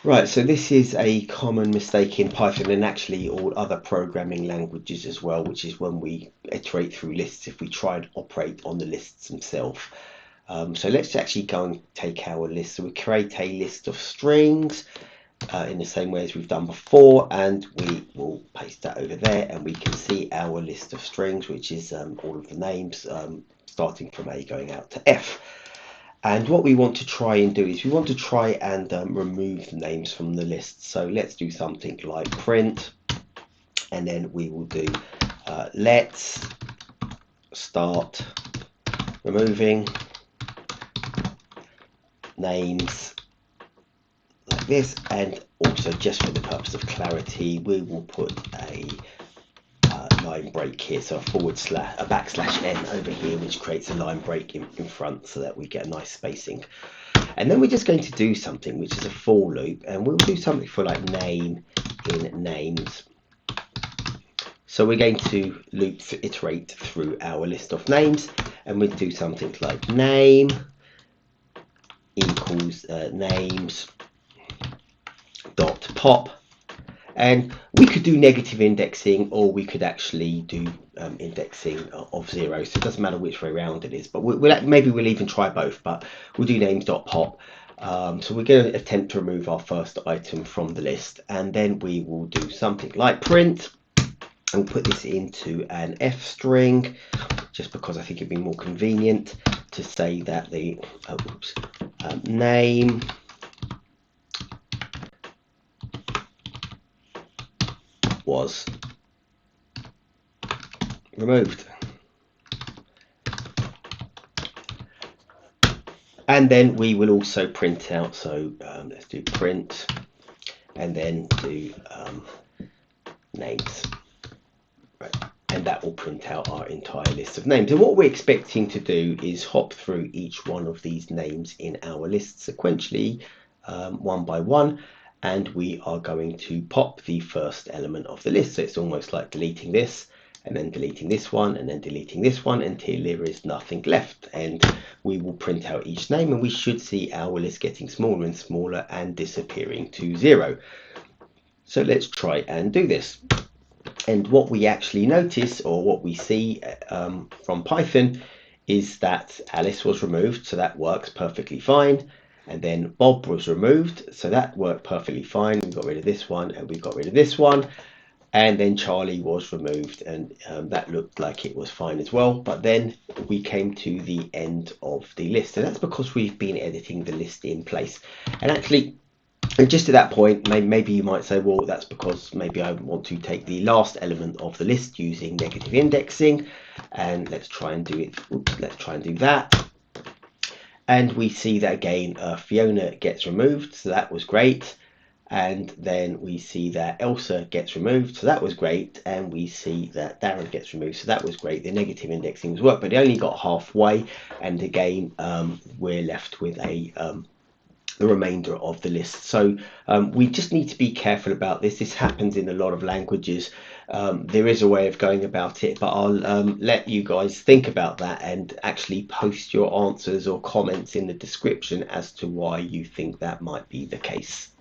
Right, so this is a common mistake in Python and actually all other programming languages as well, which is when we iterate through lists if we try and operate on the lists themselves. So let's actually go and take our list. So we create a list of strings in the same way as we've done before, and we will paste that over there, and we can see our list of strings, which is all of the names starting from A going out to F. And what we want to try and do is we want to try and remove the names from the list. So let's do something like print, and then we will do let's start removing names like this. And also, just for the purpose of clarity, we will put a line break here, so a backslash n over here, which creates a line break in front so that we get a nice spacing. And then we're just going to do something which is a for loop, and we'll do something for like name in names. So we're going to iterate through our list of names, and we'll do something like name equals names dot pop. And we could do negative indexing, or we could actually do indexing of 0. So it doesn't matter which way around it is, but maybe we'll even try both, but we'll do names.pop. So we're going to attempt to remove our first item from the list, and then we will do something like print and put this into an F string, just because I think it'd be more convenient to say that the name was removed. And then we will also print out, so let's do print and then do names. Right. And that will print out our entire list of names. And what we're expecting to do is hop through each one of these names in our list sequentially, one by one. And we are going to pop the first element of the list. So it's almost like deleting this, and then deleting this one, and then deleting this one until there is nothing left. And we will print out each name, and we should see our list getting smaller and smaller and disappearing to 0. So let's try and do this. And what we actually notice, or what we see from Python, is that Alice was removed, so that works perfectly fine. And then Bob was removed, so that worked perfectly fine. We got rid of this one, and we got rid of this one. And then Charlie was removed, and that looked like it was fine as well. But then we came to the end of the list, and that's because we've been editing the list in place. And actually, just at that point, maybe you might say, well, that's because maybe I want to take the last element of the list using negative indexing, and let's try and do it. Let's try and do that. And we see that again, Fiona gets removed, so that was great. And then we see that Elsa gets removed, so that was great. And we see that Darren gets removed, so that was great. The negative indexing was worked, but it only got halfway. And again, we're left with the remainder of the list. So we just need to be careful about this. This happens in a lot of languages. There is a way of going about it, but I'll let you guys think about that and actually post your answers or comments in the description as to why you think that might be the case.